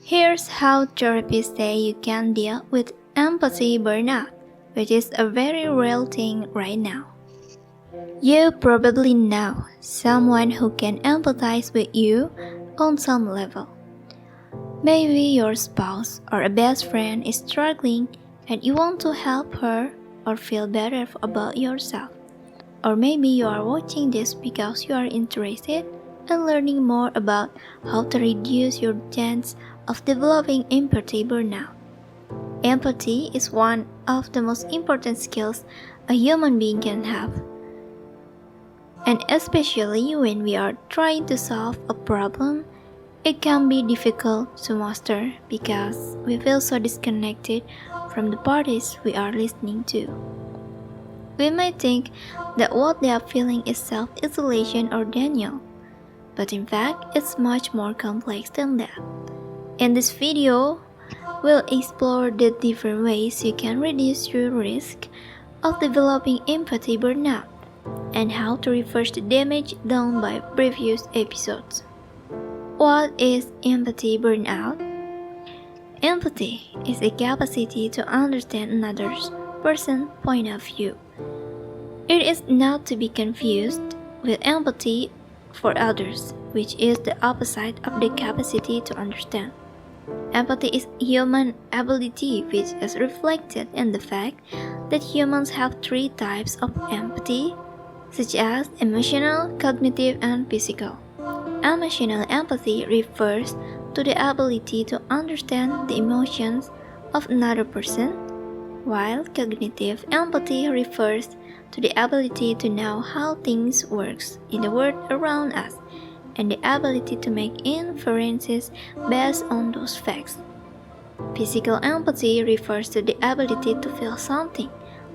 Here's how therapists say you can deal with empathy burnout, which is a very real thing right now. You probably know someone who can empathize with you on some level. Maybe your spouse or a best friend is struggling and you want to help her or feel better about yourself. Or maybe you are watching this because you are interested in learning more about how to reduce your chance of developing empathy burnout. Empathy is one of the most important skills a human being can have. And especially when we are trying to solve a problem, it can be difficult to master because we feel so disconnected from the parties we are listening to. We might think that what they are feeling is self-isolation or denial, but in fact, it's much more complex than that. In this video, we'll explore the different ways you can reduce your risk of developing empathy burnout and how to reverse the damage done by previous episodes. What is empathy burnout? Empathy is a capacity to understand another person's point of view. It is not to be confused with empathy for others, which is the opposite of the capacity to understand. Empathy is human ability, which is reflected in the fact that humans have three types of empathy, such as emotional, cognitive, and physical. Emotional empathy refers to the ability to understand the emotions of another person, while cognitive empathy refers to the ability to know how things work in the world around us and the ability to make inferences based on those facts. Physical empathy refers to the ability to feel something,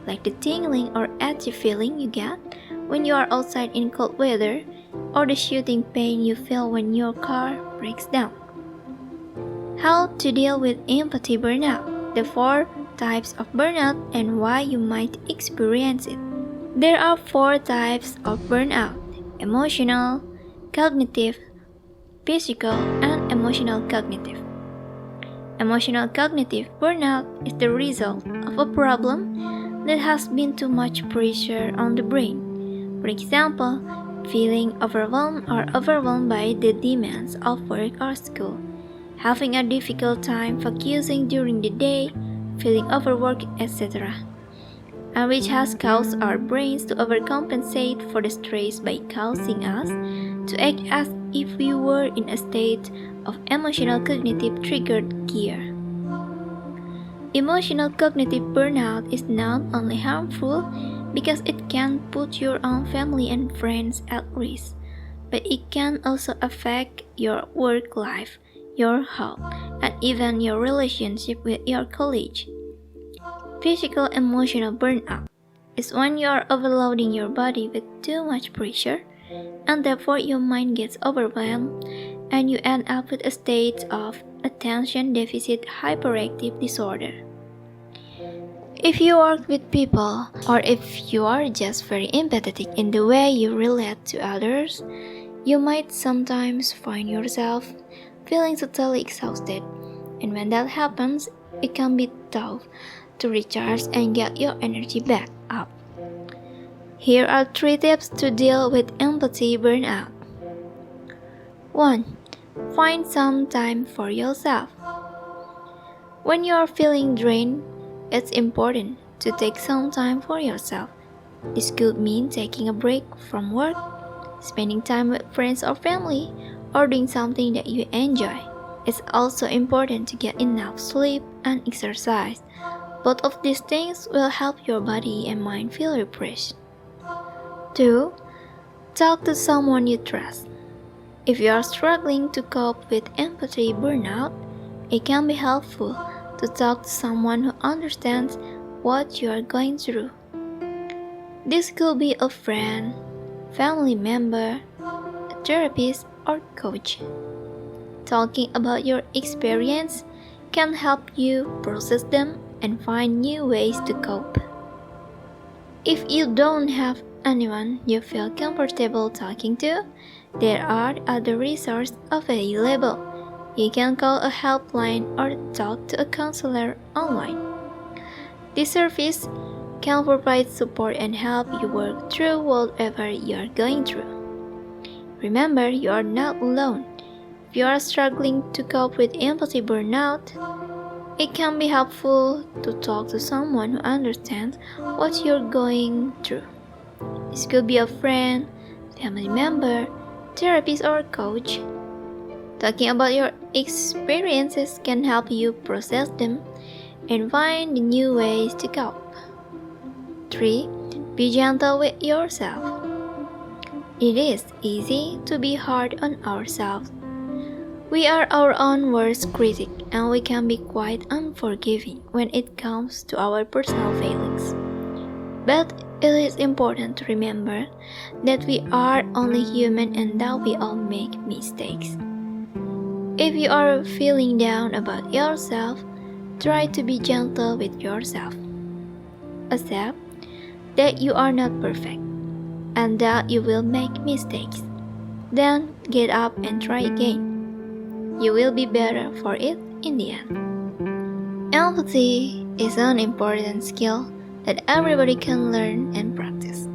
like the tingling or itchy feeling you get when you are outside in cold weather, or the shooting pain you feel when your car breaks down. How to deal with empathy burnout, the 4 types of burnout and why you might experience it. There are 4 types of burnout: emotional, cognitive, physical, and emotional cognitive. Emotional cognitive burnout is the result of a problem that has been too much pressure on the brain. For example, feeling overwhelmed or overwhelmed by the demands of work or school, having a difficult time focusing during the day, feeling overworked, etc., and which has caused our brains to overcompensate for the stress by causing us to act as if we were in a state of emotional cognitive triggered gear. Emotional cognitive burnout is not only harmful because it can put your own family and friends at risk, but it can also affect your work life, your health, and even your relationship with your colleagues. Physical emotional burnout is when you are overloading your body with too much pressure, and therefore your mind gets overwhelmed and you end up with a state of attention deficit hyperactive disorder. If you work with people, or if you are just very empathetic in the way you relate to others, you might sometimes find yourself feeling totally exhausted, and when that happens, it can be tough to recharge and get your energy back up. Here are 3 tips to deal with empathy burnout. 1. Find some time for yourself. When you are feeling drained, it's important to take some time for yourself. This could mean taking a break from work, spending time with friends or family, or doing something that you enjoy. It's also important to get enough sleep and exercise. Both of these things will help your body and mind feel refreshed. 2. Talk to someone you trust. If you are struggling to cope with empathy burnout, it can be helpful to talk to someone who understands what you are going through. This could be a friend, family member, a therapist, or coach. Talking about your experience can help you process them and find new ways to cope. If you don't have anyone you feel comfortable talking to, there are other resources available. You can call a helpline or talk to a counselor online. This service can provide support and help you work through whatever you are going through. Remember, you are not alone. If you are struggling to cope with empathy burnout, it can be helpful to talk to someone who understands what you're going through. This could be a friend, family member, therapist, or coach. Talking about your experiences can help you process them and find new ways to cope. 3. Be gentle with yourself. It is easy to be hard on ourselves. We are our own worst critic, and we can be quite unforgiving when it comes to our personal failings. But it is important to remember that we are only human and that we all make mistakes. If you are feeling down about yourself, try to be gentle with yourself. Accept that you are not perfect and that you will make mistakes. Then get up and try again. You will be better for it in the end. Empathy is an important skill that everybody can learn and practice.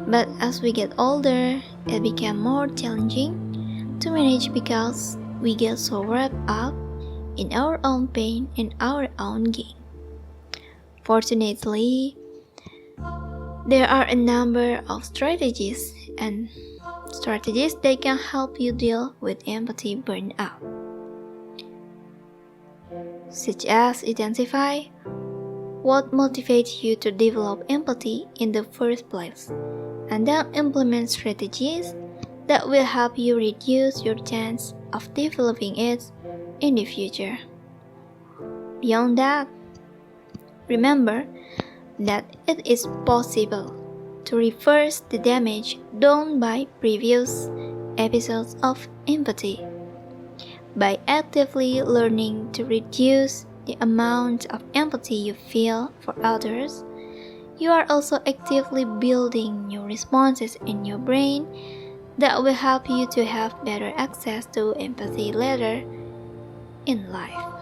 But as we get older, it becomes more challenging to manage because we get so wrapped up in our own pain and our own gain. Fortunately, there are a number of strategies that can help you deal with empathy burnout, such as identify what motivates you to develop empathy in the first place, and then implement strategies that will help you reduce your chance of developing it in the future. Beyond that, remember that it is possible to reverse the damage done by previous episodes of empathy. By actively learning to reduce the amount of empathy you feel for others, you are also actively building new responses in your brain that will help you to have better access to empathy later in life.